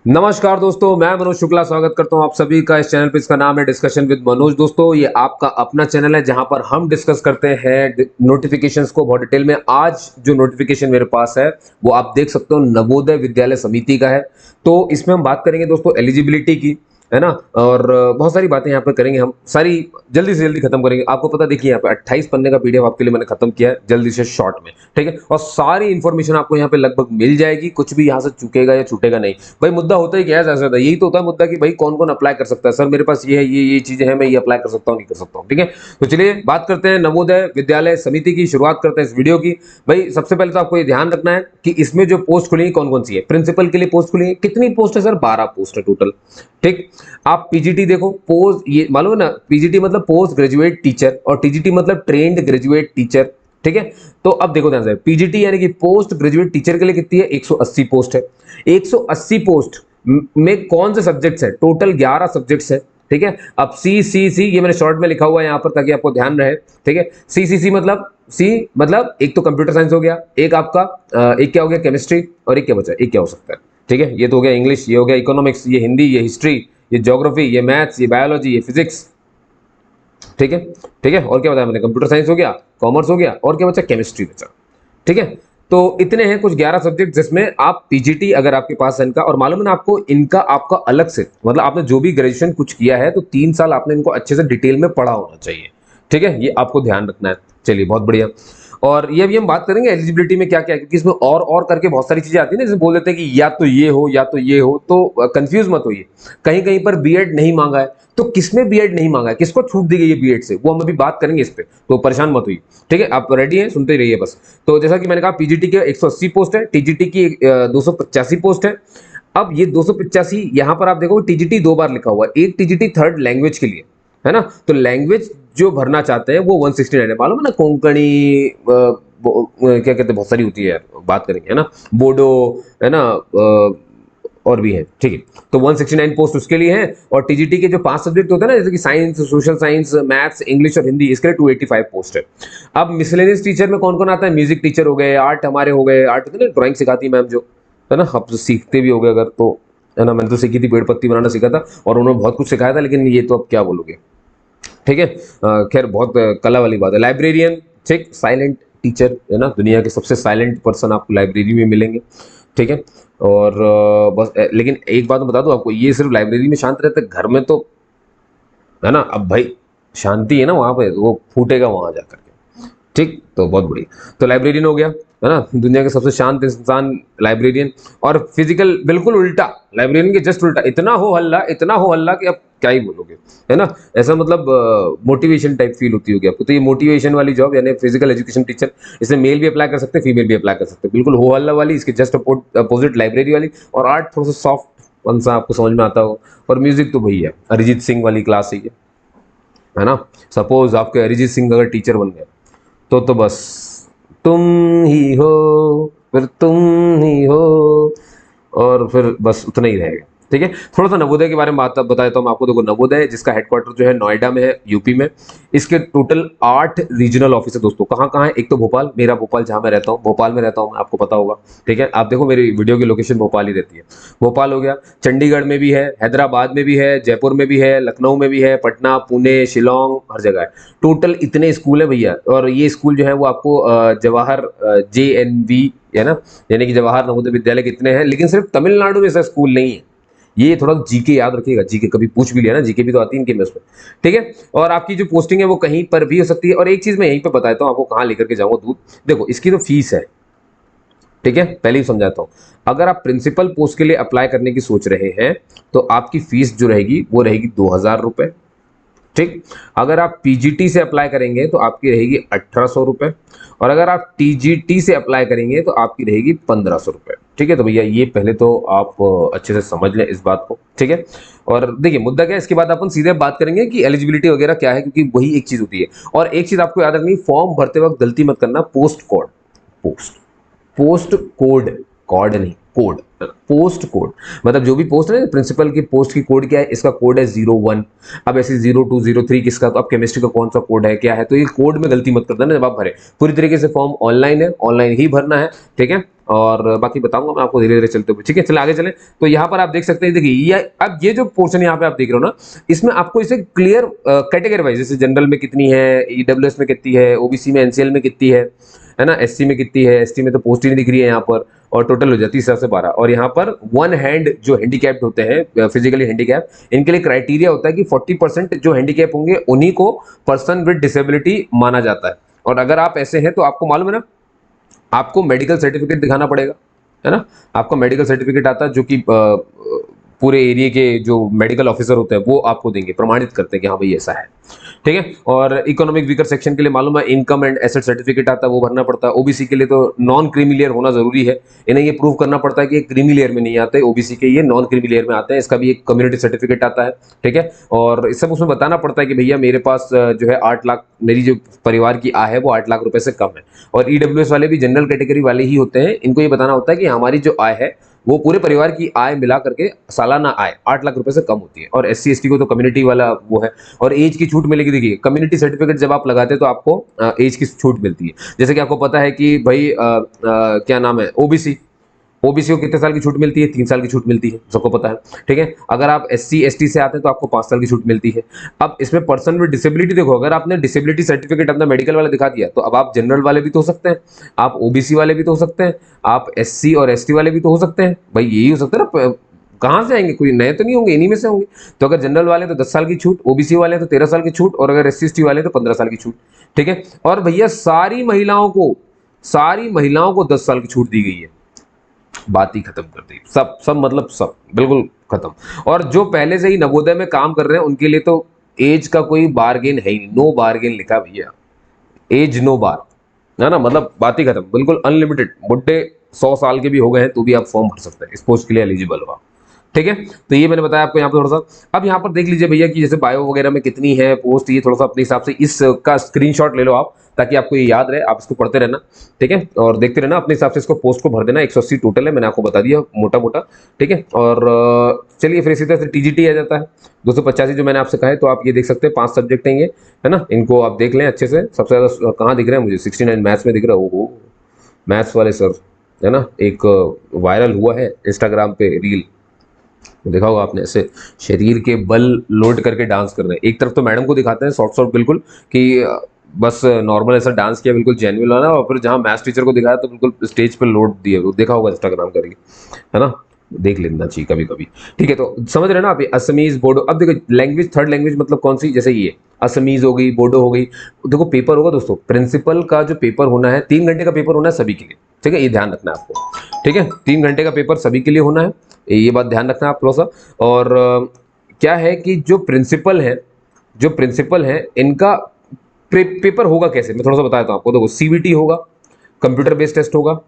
नमस्कार दोस्तों, मैं मनोज शुक्ला स्वागत करता हूं आप सभी का इस चैनल पे। इसका नाम है डिस्कशन विद मनोज। दोस्तों, ये आपका अपना चैनल है जहां पर हम डिस्कस करते हैं नोटिफिकेशंस को बहुत डिटेल में। आज जो नोटिफिकेशन मेरे पास है वो आप देख सकते हो, नवोदय विद्यालय समिति का है। तो इसमें हम बात करेंगे दोस्तों एलिजिबिलिटी की, है ना। और बहुत सारी बातें यहाँ पर करेंगे, हम सारी जल्दी से जल्दी खत्म करेंगे। आपको पता, देखिए यहाँ पे 28 पन्ने का पीडीएफ आपके लिए मैंने खत्म किया है जल्दी से शॉर्ट में, ठीक है। और सारी इंफॉर्मेशन आपको यहाँ पे लगभग मिल जाएगी, कुछ भी यहाँ से चूकेगा या छूटेगा नहीं। भाई मुद्दा होता ही क्या है, ज्यादा से ज्यादा यही तो होता है मुद्दा कि भाई कौन कौन अप्लाई कर सकता है। सर मेरे पास ये है, ये चीजें हैं, मैं ये अप्लाई कर सकता हूँ, नहीं कर सकता हूँ, ठीक है। तो चलिए बात करते हैं नवोदय विद्यालय समिति की, शुरुआत करते हैं इस वीडियो की। भाई सबसे पहले तो आपको ये ध्यान रखना है कि इसमें जो पोस्ट खुली कौन कौन सी है। प्रिंसिपल के लिए पोस्ट खुली है, कितनी पोस्ट है सर? 12 पोस्ट है टोटल, ठीक। आप पीजीटी देखो, पोस्ट ये मालूम है ना, पीजीटी मतलब पोस्ट ग्रेजुएट टीचर और टीजीटी मतलब ट्रेंड ग्रेजुएट टीचर, ठीक है। तो अब देखो ध्यान से, पीजीटी यानी कि पोस्ट ग्रेजुएट टीचर के लिए कितनी है? 180 पोस्ट है। 180 पोस्ट में कौन से सब्जेक्ट्स है? टोटल 11 सब्जेक्ट्स है, ठीक है। अब सी ये मैंने शॉर्ट में लिखा हुआ है यहाँ पर ताकि आपको ध्यान रहे, ठीक है। सी मतलब एक तो कंप्यूटर साइंस हो गया, एक आपका एक क्या हो गया, केमिस्ट्री, और एक क्या बचा, एक क्या हो सकता है, ठीक है। ये तो हो गया इंग्लिश, ये हो गया इकोनॉमिक्स, ये हिंदी, ये हिस्ट्री, ये ज्योग्राफी, ये मैथ्स, ये बायोलॉजी, ये फिजिक्स, ठीक है। ठीक है, और क्या बताया मैंने? कंप्यूटर साइंस हो गया, कॉमर्स हो गया, और क्या बचा? केमिस्ट्री बचा, ठीक है। तो इतने हैं कुछ 11 सब्जेक्ट जिसमें आप पीजीटी अगर आपके पास है इनका, और मालूम है ना आपको, इनका आपका अलग से मतलब आपने जो भी ग्रेजुएशन कुछ किया है तो 3 साल आपने इनको अच्छे से डिटेल में पढ़ा होना चाहिए, ठीक है। ये आपको ध्यान रखना है। चलिए बहुत बढ़िया। और ये भी हम बात करेंगे एलिजिबिलिटी में क्या क्या है, क्योंकि इसमें और करके बहुत सारी चीजें आती है ना, जैसे बोल देते हैं कि या तो ये हो या तो ये हो, तो कंफ्यूज मत होइए। कहीं कहीं पर बीएड नहीं मांगा है, तो किसमें बीएड नहीं मांगा है, किसको छूट दी गई है बीएड से, वो हम अभी बात करेंगे इस पे, तो परेशान मत होइए, ठीक है। आप रेडी हैं? सुनते ही रहिए बस। तो जैसा कि मैंने कहा, पीजीटी के 180 पोस्ट है, टीजीटी की 285 पोस्ट है। अब ये 285 यहाँ पर आप देखो, टीजीटी 2 बार लिखा हुआ है, एक टीजीटी थर्ड लैंग्वेज के लिए, है ना। तो लैंग्वेज जो भरना चाहते हैं वो 169 है, मालूम है ना, कोंकणी, क्या कहते हैं, बहुत सारी होती है यार, बात करेंगे, है ना, बोडो, है ना, और भी है, ठीक है। तो 169 पोस्ट उसके लिए है। और टीजीटी के जो 5 सब्जेक्ट होते हैं ना, जैसे कि science, social science, maths, English और हिंदी, इसके लिए 285 पोस्ट है। अब मिसलेनियस टीचर में कौन कौन आता है? म्यूजिक टीचर हो गए, आर्ट हमारे हो गए, आर्ट होते ना, ड्राइंग सिखाती है मैम जो, है ना, आप तो सीखते भी हो गए अगर, तो है ना, मैंने तो सीखी थी, पेड़ पत्ती बनाना सीखा था और उन्होंने बहुत कुछ सिखाया था, लेकिन ये तो अब क्या बोलोगे, ठीक है। खैर बहुत कला वाली बात है। लाइब्रेरियन, ठीक, साइलेंट टीचर, है ना, दुनिया के सबसे साइलेंट पर्सन आपको लाइब्रेरी में मिलेंगे, ठीक है। और बस लेकिन एक बात मैं बता दूं आपको, ये सिर्फ लाइब्रेरी में शांत रहते हैं, घर में तो, है ना, अब भाई शांति है ना वहां पे, वो फूटेगा वहां जाकर के, ठीक। तो बहुत बढ़िया। तो लाइब्रेरियन हो गया, है ना, दुनिया के सबसे शांत इंसान लाइब्रेरियन। और फिजिकल बिल्कुल उल्टा, लाइब्रेरियन के जस्ट उल्टा, इतना हो हल्ला, इतना हो हल्ला कि अब क्या ही बोलोगे, है ना। ऐसा मतलब मोटिवेशन टाइप फील होती होगी आपको। तो ये मोटिवेशन वाली जॉब यानी फिजिकल एजुकेशन टीचर, इसमें मेल भी अप्लाई कर सकते हैं, फीमेल भी अप्लाई कर सकते हैं। बिल्कुल हो हल्ला वाली, इसके जस्ट अपोजिट लाइब्रेरी वाली। और आर्ट थोड़ा सा सॉफ्ट वन सा आपको समझ में आता हो। और म्यूजिक तो भैया अरिजीत सिंह वाली क्लास है ना। सपोज आपके अरिजीत सिंह अगर टीचर बन गए तो बस तुम ही हो, फिर तुम ही हो, और फिर बस उतना ही रहेगा, ठीक है। थोड़ा सा नवोदय के बारे में बात बता देता हूँ आपको। देखो, नवोदय जिसका हेडक्वार्टर जो है नोएडा में है, यूपी में। इसके टोटल 8 रीजनल ऑफिस है दोस्तों। कहाँ कहाँ है? एक तो भोपाल, मेरा भोपाल जहाँ मैं रहता हूँ, भोपाल में रहता हूँ मैं, आपको पता होगा, ठीक है। आप देखो मेरी वीडियो की लोकेशन भोपाल ही रहती है। भोपाल हो गया, चंडीगढ़ में भी है, हैदराबाद में भी है, जयपुर में भी है, लखनऊ में भी है, पटना, पुणे, शिलोंग, हर जगह है। टोटल इतने स्कूल है भैया। और ये स्कूल जो है वो आपको जवाहर JNV, है ना, यानी कि जवाहर नवोदय विद्यालय कितने हैं। लेकिन सिर्फ तमिलनाडु में ऐसा स्कूल नहीं है। ये थोड़ा जीके याद रखिएगा, जीके कभी पूछ भी लिया ना, जीके भी तो आती है इनके में उसमें, ठीक है। और आपकी जो पोस्टिंग है वो कहीं पर भी हो सकती है। और एक चीज मैं यहीं पे बताता हूँ आपको, कहाँ लेकर के जाऊंगा दूध। देखो, इसकी तो फीस है, ठीक है, पहले ही समझाता हूँ। अगर आप प्रिंसिपल पोस्ट के लिए अप्लाई करने की सोच रहे हैं तो आपकी फीस जो रहेगी वो रहेगी 2000 रुपए, ठीक। अगर आप पीजीटी से अप्लाई करेंगे तो आपकी रहेगी 1800 रुपए। और अगर आप टीजीटी से अप्लाई करेंगे तो आपकी रहेगी 1500 रुपए, ठीक है। तो भैया ये पहले तो आप अच्छे से समझ लें इस बात को, ठीक है। और देखिए मुद्दा क्या है, इसके बाद अपन सीधे बात करेंगे कि एलिजिबिलिटी वगैरह क्या है, क्योंकि वही एक चीज होती है। और एक चीज आपको याद रखनी, फॉर्म भरते वक्त गलती मत करना, post code, post post code, code नहीं, कोड, पोस्ट कोड। मतलब जो भी पोस्ट है, प्रिंसिपल की पोस्ट की कोड क्या है? इसका कोड है 01। अब ऐसे 02, 03 किसका, तो अब केमिस्ट्री का कौन सा कोड है, क्या है, तो ये कोड में गलती मत कर देना जब आप भरे। पूरी तरीके से फॉर्म ऑनलाइन है, ऑनलाइन ही भरना है, ठीक है। और बाकी बताऊंगा मैं आपको धीरे धीरे चलते हुए। ठीक है, चलिए आगे चलें। तो यहाँ पर आप देख सकते हैं, देखिए ये अब ये जो पोर्शन यहाँ पे आप देख रहे हो ना, इसमें आपको इसे क्लियर कैटेगरी वाइज, जैसे जनरल में कितनी है, ईडब्ल्यूएस में कितनी है, ओबीसी में एनसीएल में कितनी है ना, एससी में कितनी है, एसटी में तो पोस्ट ही नहीं दिख रही है यहाँ पर, और टोटल हो जाती है 7 से 12। और यहाँ पर वन हैंड जो हैंडीकैप्ड होते हैं, फिजिकली हैंडीकैप, इनके लिए क्राइटेरिया होता है कि 40% जो हैंडीकैप होंगे उन्हीं को पर्सन विद डिसेबिलिटी माना जाता है। और अगर आप ऐसे हैं तो आपको मालूम है ना, आपको मेडिकल सर्टिफिकेट दिखाना पड़ेगा, है ना। आपका मेडिकल सर्टिफिकेट आता है जो कि पूरे एरिया के जो मेडिकल ऑफिसर होते हैं वो आपको देंगे, प्रमाणित करते हैं कि हाँ भाई ऐसा है। ठीक है, और इकोनॉमिक वीकर सेक्शन के लिए मालूम है इनकम एंड एसेट सर्टिफिकेट आता है, वो भरना पड़ता है। ओबीसी के लिए तो नॉन क्रीमी लेयर होना जरूरी है, इन्हें ये प्रूव करना पड़ता है कि क्रीमी लेयर में नहीं आते, ओबीसी के ये नॉन क्रीमी लेयर में आते हैं। इसका भी एक कम्युनिटी सर्टिफिकेट आता है। ठीक है, और इस सब उसमें बताना पड़ता है कि भैया मेरे पास जो है 8 लाख, मेरी जो परिवार की आय है वो 8 लाख रुपए से कम है। और ईडब्ल्यूएस वाले भी जनरल कैटेगरी वाले ही होते हैं, इनको ये बताना होता है कि हमारी जो आय है वो पूरे परिवार की आय मिला करके सालाना आय 8 लाख रुपए से कम होती है। और एससी एसटी को तो कम्युनिटी वाला वो है। और एज की छूट मिलेगी, देखिए कम्युनिटी सर्टिफिकेट जब आप लगाते हैं तो आपको एज की छूट मिलती है। जैसे कि आपको पता है कि भाई क्या नाम है, ओबीसी, ओबीसी को कितने साल की छूट मिलती है, 3 साल की छूट मिलती है, सबको पता है। ठीक है, अगर आप एससी एसटी से आते हैं तो आपको 5 साल की छूट मिलती है। अब इसमें पर्सन विद डिसेबिलिटी देखो, अगर आपने डिसेबिलिटी सर्टिफिकेट अपना मेडिकल वाला दिखा दिया तो अब आप जनरल वाले भी तो हो सकते हैं, आप ओबीसी वाले भी तो हो सकते हैं, आप एससी और एसटी वाले भी तो हो सकते हैं। भाई यही हो सकता है ना, कहाँ से आएंगे, कोई नए तो नहीं होंगे, इन्हीं में से होंगे। तो अगर जनरल वाले तो 10 साल की छूट, ओबीसी वाले तो 13 साल की छूट, और अगर एससी एसटी वाले तो 15 साल की छूट। ठीक है, और भैया सारी महिलाओं को 10 साल की छूट दी गई है। बात ही खत्म कर दी, सब सब मतलब सब बिल्कुल खत्म। और जो पहले से ही नवोदय में काम कर रहे हैं उनके लिए तो एज का कोई बार्गेन है ही नहीं, नो बार्गेन लिखा भैया, एज नो बार, है ना, मतलब बात ही खत्म, बिल्कुल अनलिमिटेड। बुढ़े 100 साल के भी हो गए हैं तो भी आप फॉर्म भर सकते हैं, इस पोस्ट के लिए एलिजिबल हो आप। ठीक है, तो ये मैंने बताया आपको यहाँ पर थोड़ा सा। अब यहाँ पर देख लीजिए भैया कि जैसे बायो वगैरह में कितनी है पोस्ट, ये थोड़ा सा अपने हिसाब से इसका स्क्रीनशॉट ले लो आप, ताकि आपको ये याद रहे, आप इसको पढ़ते रहना। ठीक है, और देखते रहना अपने हिसाब से, इसको पोस्ट को भर देना। 180 टोटल है, मैंने आपको बता दिया मोटा मोटा। ठीक है, और चलिए फिर इसी तरह से टीजीटी आ जाता है 285 जो मैंने आपसे कहा है। तो आप ये देख सकते हैं 5 सब्जेक्ट हैं ये, है ना, इनको आप देख लें अच्छे से। सबसे ज़्यादा कहाँ दिख रहा है मुझे, 69 मैथ्स में दिख रहा है। वो मैथ्स वाले सर, है ना, एक वायरल हुआ है इंस्टाग्राम पे रील, देखा होगा आपने, ऐसे शरीर के बल लोड करके डांस कर रहे हैं। एक तरफ तो मैडम को दिखाते हैं शॉर्ट शॉर्ट बिल्कुल कि बस नॉर्मल ऐसा डांस किया, बिल्कुल जेन्युइन वाला, और फिर जहाँ मैथ्स टीचर को दिखाया तो बिल्कुल स्टेज पे लोड दिए, वो देखा होगा इंस्टाग्राम करके, है ना, देख लेना चाहिए कभी कभी। ठीक है, तो समझ रहे हैं ना आप, असमीज बोडो। अब देखो लैंग्वेज, थर्ड लैंग्वेज मतलब कौन सी, जैसे ये असमीज हो गई, बोडो हो गई। देखो पेपर होगा दोस्तों, प्रिंसिपल का जो पेपर होना है 3 घंटे का पेपर होना है सभी के लिए। ठीक है, ये ध्यान रखना है आपको। ठीक है, 3 घंटे का पेपर सभी के लिए होना है, ये बात ध्यान रखना आप थोड़ा सा। और क्या है कि जो प्रिंसिपल है इनका पेपर होगा कैसे, मैं थोड़ा सा बताता हूँ आपको। देखो सीबीटी होगा, कंप्यूटर बेस्ड टेस्ट होगा।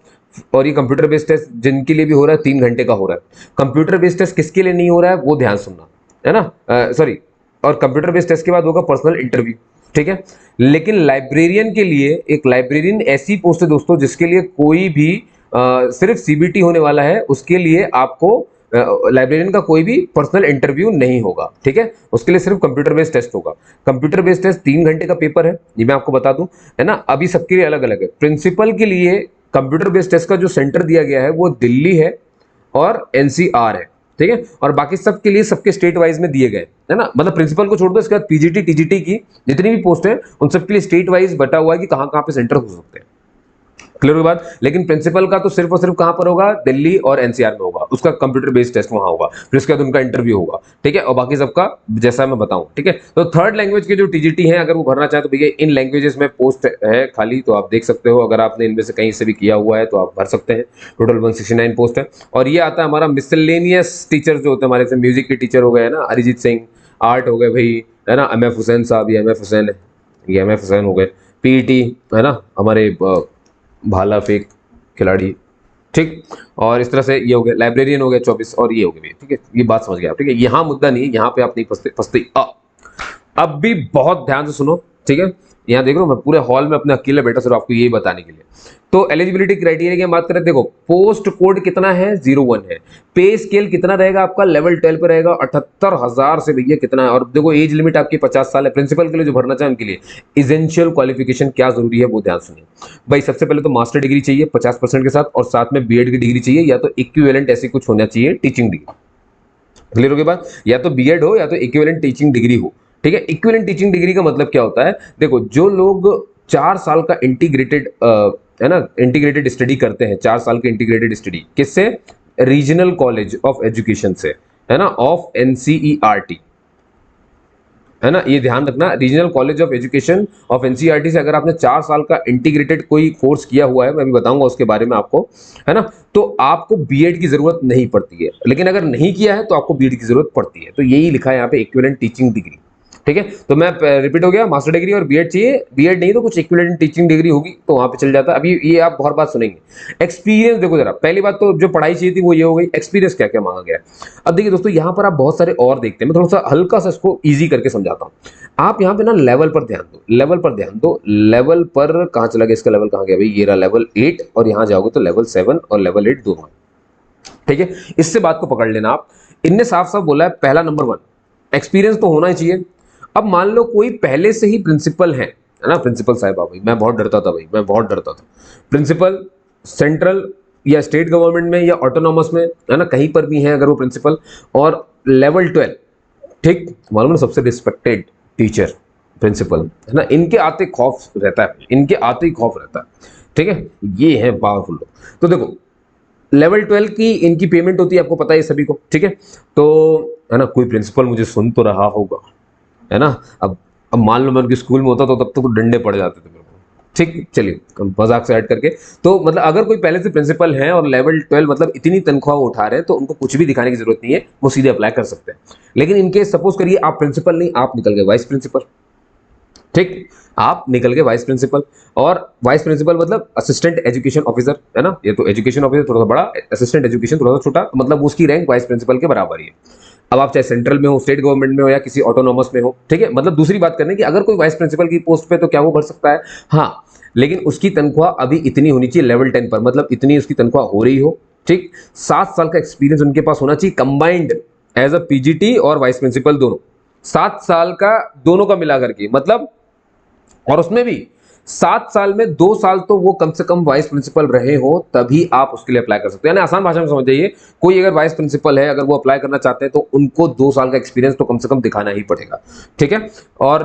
और ये कंप्यूटर बेस्ड टेस्ट जिनके लिए भी हो रहा है 3 घंटे का हो रहा है। कंप्यूटर बेस्ड टेस्ट किसके लिए नहीं हो रहा है वो ध्यान सुनना, है ना, सॉरी। और कंप्यूटर बेस्ड टेस्ट के बाद होगा पर्सनल इंटरव्यू। ठीक है, लेकिन लाइब्रेरियन के लिए, एक लाइब्रेरियन ऐसी पोस्ट है दोस्तों जिसके लिए कोई भी सिर्फ सीबीटी होने वाला है, उसके लिए आपको लाइब्रेरियन का कोई भी पर्सनल इंटरव्यू नहीं होगा। ठीक है, उसके लिए सिर्फ कंप्यूटर बेस्ड टेस्ट होगा। कंप्यूटर बेस्ड टेस्ट 3 घंटे का पेपर है, ये मैं आपको बता दूं, है ना। अभी सबके लिए अलग अलग है। प्रिंसिपल के लिए कंप्यूटर बेस्ड टेस्ट का जो सेंटर दिया गया है वो दिल्ली है और एनसीआर है। ठीक है, और बाकी सबके लिए सबके स्टेट वाइज में दिए गए, है ना, मतलब प्रिंसिपल को छोड़ दो, इसके बाद पीजीटी टीजीटी की जितनी भी पोस्ट है उन सबके लिए स्टेट वाइज बटा हुआ है कि कहां कहां पे सेंटर हो सकते हैं। क्लियर हुई बात। लेकिन प्रिंसिपल का तो सिर्फ और सिर्फ कहां पर होगा, दिल्ली और एनसीआर में होगा, उसका कंप्यूटर बेस्ड टेस्ट वहां होगा, फिर उसके बाद उनका इंटरव्यू होगा। ठीक है, और बाकी सबका जैसा मैं बताऊं। ठीक है, तो थर्ड लैंग्वेज के जो टीजीटी है अगर वो भरना चाहे तो भैया इन लैंग्वेजेस में पोस्ट है खाली, तो आप देख सकते हो। अगर आपने इनमें से कहीं से भी किया हुआ है तो आप भर सकते हैं। टोटल 169 पोस्ट है। और ये आता है हमारा मिसलेनियस टीचर जो होते हैं हमारे, म्यूजिक के टीचर हो गए ना, अरिजीत सिंह, आर्ट हो गए भाई, है ना, एम एफ हुसैन साहब, ये एम एफ हुसैन है, ये एम एफ हुसैन हो गए, पीईटी, है ना, हमारे भाला फेंक खिलाड़ी। ठीक, और इस तरह से ये हो गया, लाइब्रेरियन हो गया 24, और ये हो गया। ठीक है, ये बात समझ गया आप। ठीक है, यहाँ मुद्दा नहीं, यहाँ पे आप नहीं फंसते। अब भी बहुत ध्यान से सुनो। ठीक है, यहाँ देख रहे हो मैं पूरे हॉल में अपने अकेले बैठा सिर्फ आपको यही बताने के लिए। तो एलिजिबिलिटी क्राइटेरिया की बात करें, देखो पोस्ट कोड कितना है 01 है, पे स्केल कितना रहेगा आपका लेवल 12 पे रहेगा 78,000 से भैया कितना है, और देखो एज लिमिट आपकी 50 साल है। प्रिंसिपल के लिए जो भरना चाहे उनके लिए इसेंशियल क्वालिफिकेशन क्या जरूरी है वो ध्यान सुनिए भाई। सबसे पहले तो मास्टर डिग्री चाहिए 50% के साथ, और साथ में बीएड की डिग्री चाहिए या तो इक्विवेलेंट ऐसी कुछ होना चाहिए टीचिंग डिग्री। क्लियर हो गया बात, या तो बीएड हो या तो इक्विवेलेंट टीचिंग डिग्री हो। ठीक है, इक्विवेलेंट टीचिंग डिग्री का मतलब क्या होता है, देखो जो लोग 4 साल का इंटीग्रेटेड है ना, इंटीग्रेटेड स्टडी करते हैं, 4 साल की इंटीग्रेटेड स्टडी किससे, रीजनल कॉलेज ऑफ एजुकेशन से, है ना, ऑफ एनसीईआरटी, है ना, ये ध्यान रखना, regional college of education of NCERT से अगर आपने 4 साल का इंटीग्रेटेड कोई कोर्स किया हुआ है, मैं भी बताऊंगा उसके बारे में आपको, है ना, तो आपको बीएड की जरूरत नहीं पड़ती है। लेकिन अगर नहीं किया है तो आपको बीएड की जरूरत पड़ती है। तो यही लिखा है यहाँ पे इक्विवेलेंट टीचिंग डिग्री। ठीक है, तो मैं रिपीट हो गया, मास्टर डिग्री और बीएड चाहिए, बीएड नहीं तो कुछ इक्विवेलेंट टीचिंग डिग्री होगी तो वहां पे चल जाता है। अभी ये आप बहुत बात सुनेंगे। एक्सपीरियंस देखो जरा, पहली बात तो जो पढ़ाई चाहिए थी वो ये हो गई, एक्सपीरियंस क्या क्या मांगा गया है। अब देखिए दोस्तों, यहाँ पर आप बहुत सारे और देखते हैं, मैं थोड़ा सा हल्का सा इसको ईजी करके समझाता हूँ। आप यहाँ पे ना लेवल पर ध्यान दो, लेवल पर ध्यान दो, लेवल पर कहाँ चला गया, इसका लेवल कहाँ गया भाई, ये रहा लेवल 8, और यहाँ जाओगे तो लेवल 7 और लेवल 8 दोनों। ठीक है, इससे बात को पकड़ लेना आप। इनने साफ साफ बोला है पहला नंबर 1 एक्सपीरियंस तो होना ही चाहिए। अब मान लो कोई पहले से ही प्रिंसिपल है ना, प्रिंसिपल साहिबा, भाई मैं बहुत डरता था, भाई मैं बहुत डरता था। प्रिंसिपल सेंट्रल या स्टेट गवर्नमेंट में या ऑटोनॉमस में, है ना, कहीं पर भी है अगर वो प्रिंसिपल, और लेवल 12, ठीक, मालूम ना, सबसे रिस्पेक्टेड टीचर प्रिंसिपल, है ना, इनके आते खौफ रहता है, इनके आते ही खौफ रहता है। ठीक है, ये है पावरफुल लोग। तो देखो लेवल 12 की इनकी पेमेंट होती है, आपको पता है सभी को। ठीक है, तो है ना, कोई प्रिंसिपल मुझे सुन तो रहा होगा, है ना। अब मान लो मैं उनके स्कूल में होता तो तब तो डंडे पड़ जाते थे मेरे को। ठीक, चलिए मजाक से ऐड करके, तो मतलब अगर कोई पहले से प्रिंसिपल है और लेवल 12 मतलब इतनी तनख्वाह वो उठा रहे हैं तो उनको कुछ भी दिखाने की जरूरत नहीं है, वो सीधे अप्लाई कर सकते हैं। लेकिन इनके सपोज करिए आप प्रिंसिपल नहीं, आप निकल गए वाइस प्रिंसिपल। ठीक, आप निकल गए वाइस प्रिंसिपल, और वाइस प्रिंसिपल मतलब असिस्टेंट एजुकेशन ऑफिसर, है ना, ये तो एजुकेशन ऑफिसर थोड़ा सा बड़ा, असिस्टेंट एजुकेशन थोड़ा सा छोटा, मतलब उसकी रैंक वाइस प्रिंसिपल के बराबर ही है। अब आप चाहे सेंट्रल में हो, स्टेट गवर्नमेंट में हो, या किसी ऑटोनॉमस में हो। ठीक है, मतलब दूसरी बात करने की, अगर कोई वाइस प्रिंसिपल की पोस्ट पे तो क्या वो भर सकता है, हाँ, लेकिन उसकी तनख्वाह अभी इतनी होनी चाहिए लेवल 10 पर, मतलब इतनी उसकी तनख्वाह हो रही हो। ठीक, 7 साल का एक्सपीरियंस उनके पास होना चाहिए कंबाइंड एज अ पीजीटी और वाइस प्रिंसिपल दोनों, 7 साल का दोनों का मिला करके, मतलब, और उसमें भी 7 साल में 2 साल तो वो कम से कम वाइस प्रिंसिपल रहे हो, तभी आप उसके लिए अप्लाई कर सकते हैं। यानी आसान भाषा में समझ जाइए, कोई अगर वाइस प्रिंसिपल है, अगर वो अप्लाई करना चाहते हैं तो उनको 2 साल का एक्सपीरियंस तो कम से कम दिखाना ही पड़ेगा। ठीक है, और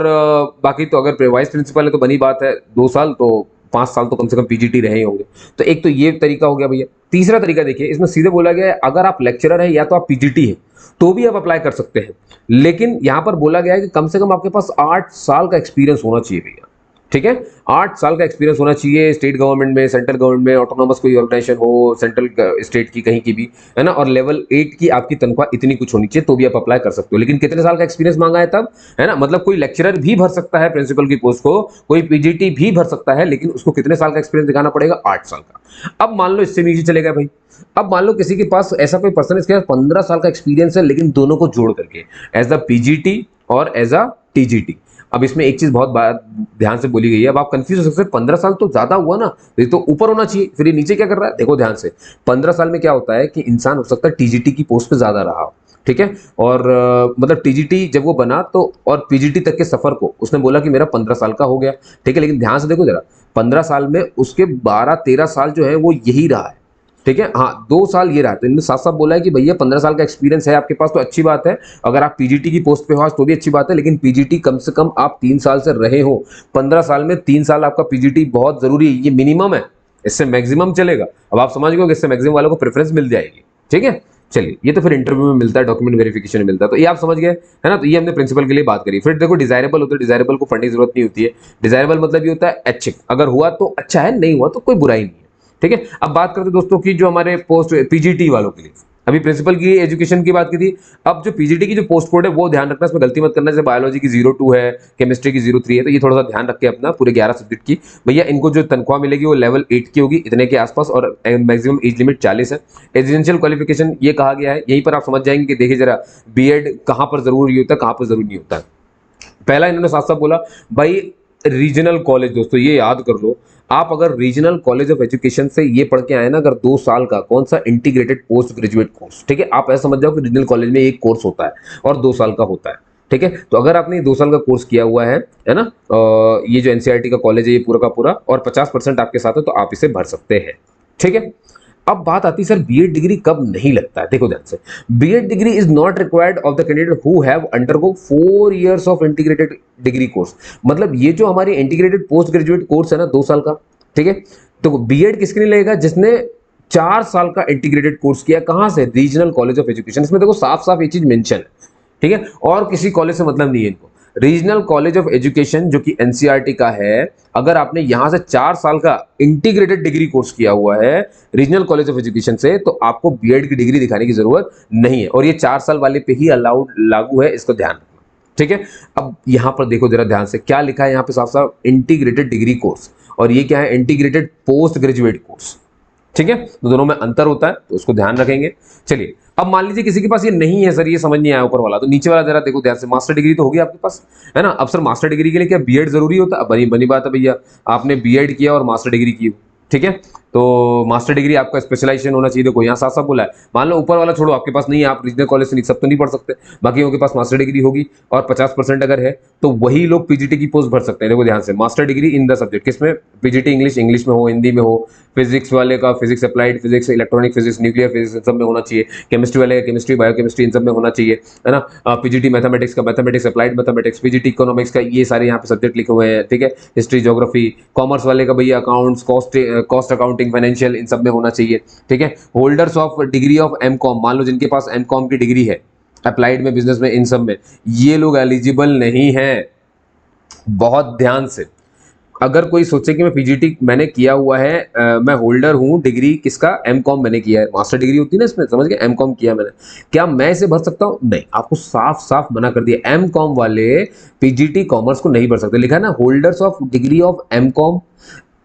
बाकी तो अगर वाइस प्रिंसिपल है तो बनी बात है, 2 साल तो 5 साल तो कम से कम पीजीटी रहे ही होंगे। तो एक तो ये तरीका हो गया भैया। तीसरा तरीका देखिए, इसमें सीधे बोला गया है अगर आप लेक्चरर है या तो आप पीजीटी है तो भी आप अप्लाई कर सकते हैं, लेकिन यहां पर बोला गया है कि कम से कम आपके पास 8 साल का एक्सपीरियंस होना चाहिए भैया। ठीक है, 8 साल का एक्सपीरियंस होना चाहिए, स्टेट गवर्नमेंट में, सेंट्रल गवर्नमेंट में, ऑटोनॉमस कोई ऑर्गेनाइजेशन हो, सेंट्रल स्टेट की कहीं की भी, है ना, और लेवल 8 की आपकी तनख्वाह इतनी कुछ होनी चाहिए तो भी आप अप्लाई कर सकते हो। लेकिन कितने साल का एक्सपीरियंस मांगा है तब, है ना, मतलब कोई लेक्चरर भी भर सकता है प्रिंसिपल की पोस्ट को, कोई पीजीटी भी भर सकता है, लेकिन उसको कितने साल का एक्सपीरियंस दिखाना पड़ेगा, 8 साल का। अब मान लो इससे नीचे चलेगा भाई, अब मान लो किसी के पास ऐसा कोई पर्सन, इसके पास 15 साल का एक्सपीरियंस है, लेकिन दोनों को जोड़ करके एज अ पीजीटी और एज अ टीजीटी। अब इसमें एक चीज बहुत बात ध्यान से बोली गई है, अब आप कंफ्यूज हो सकते हैं, 15 साल तो ज्यादा हुआ ना, ये तो ऊपर होना चाहिए, फिर ये नीचे क्या कर रहा है, देखो ध्यान से। 15 साल में क्या होता है कि इंसान हो सकता है टीजीटी की पोस्ट पे ज्यादा रहा, ठीक है, और मतलब टीजीटी जब वो बना तो, और पीजीटी तक के सफर को उसने बोला कि मेरा 15 साल का हो गया। ठीक है, लेकिन ध्यान से देखो जरा, 15 साल में उसके 12-13 साल जो है वो यही रहा है। ठीक है, हाँ 2 साल ये रहा, तो इन्होंने साफ साफ बोला है कि भैया 15 साल का एक्सपीरियंस है आपके पास तो अच्छी बात है, अगर आप पीजीटी की पोस्ट पे हो आज तो भी अच्छी बात है, लेकिन पीजीटी कम से कम आप 3 साल से रहे हो। 15 साल में 3 साल आपका पीजीटी बहुत जरूरी है, ये मिनिमम है, इससे मैक्सिमम चलेगा। अब आप समझ गए कि इससे मैक्सिमम वालों को प्रेफरेंस मिल जाएगी। ठीक है, चलिए, ये तो फिर इंटरव्यू में मिलता है, डॉक्यूमेंट वेरिफिकेशन में मिलता है, तो ये आप समझ गए, है ना। तो ये हमने प्रिंसिपल के लिए बात करी। फिर देखो डिजायरेबल होता है, डिजायरेबल को पढ़ने की जरूरत नहीं होती है। डिजायरेबल मतलब ये होता है ऐच्छिक, अगर हुआ तो अच्छा है, नहीं हुआ तो कोई बुराई नहीं है। ठीक है, अब बात करते हैं दोस्तों की जो हमारे पोस्ट पीजीटी वालों के लिए, अभी प्रिंसिपल की एजुकेशन की बात की थी, अब जो पीजीटी की जो पोस्ट कोड है वो ध्यान रखना, इसमें गलती मत करना, जैसे बायोलॉजी की 02 है, केमिस्ट्री की 03 है, तो ये थोड़ा सा ध्यान रख के अपना पूरे 11 सब्जेक्ट की, भैया इनको जो तनख्वाह मिलेगी वो लेवल 8 की होगी, इतने के आसपास, और मैक्सिमम एज लिमिट 40 है। एसेंशियल क्वालिफिकेशन ये कहा गया है, यहीं पर आप समझ जाएंगे कि देखिए जरा बीएड कहाँ पर जरूरी होता है, कहाँ पर जरूरी नहीं होता है। पहला इन्होंने साफ साफ बोला भाई रीजनल कॉलेज दोस्तों ये याद कर लो, आप अगर रीजनल कॉलेज ऑफ एजुकेशन से ये पढ़ के आए ना, अगर 2 साल का कौन सा इंटीग्रेटेड पोस्ट ग्रेजुएट कोर्स, ठीक है, आप ऐसा समझ जाओ कि रीजनल कॉलेज में एक कोर्स होता है और 2 साल का होता है, ठीक है। तो अगर आपने 2 साल का कोर्स किया हुआ है ना, ये जो एनसीईआरटी का कॉलेज है ये पूरा का पूरा, और 50% आपके साथ है तो आप इसे भर सकते हैं, ठीक है। अब बात आती है सर बीएड डिग्री कब नहीं लगता है। देखो ध्यान से, BEd degree is not required of the candidate who have undergo 4 years of integrated degree course. मतलब ये जो हमारी इंटीग्रेटेड पोस्ट ग्रेजुएट कोर्स है ना 2 साल का, ठीक है, तो बीएड किसके लिए लगेगा, जिसने 4 साल का इंटीग्रेटेड कोर्स किया, कहां से, रीजनल कॉलेज ऑफ एजुकेशन। इसमें देखो साफ साफ ये चीज मेंशन है, ठीक है, और किसी कॉलेज से मतलब नहीं है इनको। रीजनल कॉलेज ऑफ एजुकेशन जो कि एनसीईआरटी का है, अगर आपने यहां से 4 साल का इंटीग्रेटेड डिग्री कोर्स किया हुआ है रीजनल कॉलेज ऑफ एजुकेशन से, तो आपको बीएड की डिग्री दिखाने की जरूरत नहीं है, और ये 4 साल वाले पे ही अलाउड लागू है, इसको ध्यान रखना, ठीक है। अब यहां पर देखो जरा ध्यान से, क्या लिखा है यहाँ पे साफ साफ, इंटीग्रेटेड डिग्री कोर्स, और ये क्या है, इंटीग्रेटेड पोस्ट ग्रेजुएट कोर्स, ठीक है। तो दोनों में अंतर होता है, तो उसको ध्यान रखेंगे। चलिए अब मान लीजिए किसी के पास ये नहीं है सर, ये समझ नहीं आया ऊपर वाला, तो नीचे वाला जरा देखो ध्यान से, मास्टर डिग्री तो होगी आपके पास, है ना। अब सर मास्टर डिग्री के लिए क्या बीएड जरूरी होता है, बनी बनी बात है भैया, आपने बीएड किया और मास्टर डिग्री की, ठीक है, तो मास्टर डिग्री आपका स्पेशलाइजेशन होना चाहिए। देखो यहाँ साफ साफ बोला है, मान लो ऊपर वाला छोड़ो, आपके पास नहीं है, आप रीजनल कॉलेज से नहीं, सब तो नहीं पढ़ सकते, बाकी उनके पास मास्टर डिग्री होगी और 50% अगर है तो वही लोग पीजीटी की पोस्ट भर सकते हैं। देखो ध्यान से, master degree in the subject, किसमें, पीजीटी इंग्लिश, इंग्लिश में हो, हिंदी में हो, फिजिक्स वाले का physics, applied physics, electronic physics, nuclear physics, इन सब में होना चाहिए, केमिस्ट्री वाले का केमिस्ट्री, बायोकेमिस्ट्री, इन सब में होना चाहिए, है ना। पीजीटी मैथमेटिक्स का mathematics, applied mathematics, PGT economics का, ये सारे यहाँ पे सब्जेक्ट लिखे हुए हैं, ठीक है। हिस्ट्री, ज्योग्राफी, कॉमर्स वाले का भैया अकाउंट्स, कॉस्ट अकाउंटिंग, फाइनेंशियल, इन सब में होना चाहिए, ठीक है। Holders of degree of MCom, मान लो जिनके पास एमकॉम की डिग्री है, अप्लाइड में, बिजनेस में, इन सब में, ये लोग एलिजिबल नहीं है। बहुत ध्यान से, अगर कोई सोचे कि मैं पीजीटी मैंने किया हुआ है, मैं होल्डर हूं डिग्री किसका, एमकॉम मैंने किया है, मास्टर डिग्री होती है ना इसमें, समझ गए, एमकॉम किया मैंने, क्या मैं इसे भर सकता हूं, नहीं, आपको साफ साफ मना कर दिया, एमकॉम वाले पीजीटी कॉमर्स को नहीं भर सकते। लिखा है ना, holders of degree of MCom,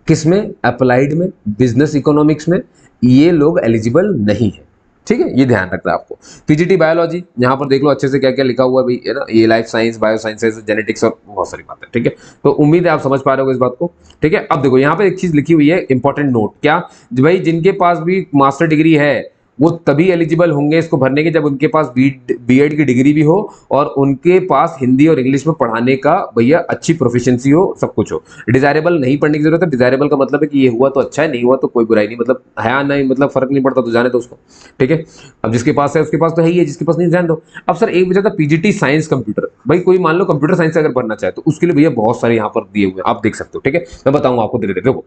किसमें, अप्लाइड में, बिजनेस इकोनॉमिक्स में, ये लोग एलिजिबल नहीं है, ठीक है, ये ध्यान रखना है आपको। पीजीटी बायोलॉजी, यहाँ पर देख लो अच्छे से क्या क्या लिखा हुआ है भाई, है ना, ये life science, bio sciences, genetics और बहुत सारी बातें, ठीक है। तो उम्मीद है आप समझ पा रहे हो इस बात को, ठीक है। अब देखो यहाँ पे एक चीज लिखी हुई है, इंपॉर्टेंट नोट, क्या भाई, जिनके पास भी मास्टर डिग्री है वो तभी एलिजिबल होंगे इसको भरने के जब उनके पास बीएड की डिग्री भी हो और उनके पास हिंदी और इंग्लिश में पढ़ाने का भैया अच्छी प्रोफिशिएंसी हो, सब कुछ हो। डिजायरेबल नहीं पढ़ने की जरूरत है, डिजायरेबल का मतलब है कि ये हुआ तो अच्छा है, नहीं हुआ तो कोई बुराई नहीं, मतलब है नहीं, मतलब फर्क नहीं पड़ता, तो जाने दो उसको, ठीक है। अब जिसके पास है उसके पास तो है ही है, जिसके पास नहीं जान दो। अब सर एक बचा था पीजीटी साइंस कंप्यूटर, भाई कोई मान लो कंप्यूटर साइंस अगर पढ़ना चाहे तो उसके लिए भैया बहुत सारे यहाँ पर दिए हुए हैं, आप देख सकते हो, ठीक है। मैं बताऊंगा आपको धीरे धीरे। देखो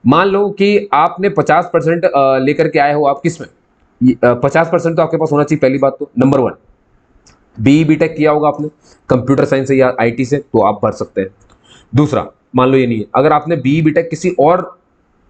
मान लो कि आपने 50% लेकर के आए हो, आप किस में, 50% तो आपके पास होना चाहिए, पहली बात तो, नंबर 1 बीई बीटेक किया होगा आपने कंप्यूटर साइंस से या आईटी से, तो आप भर सकते हैं। दूसरा, मान लो ये नहीं है, अगर आपने बीई बीटेक किसी और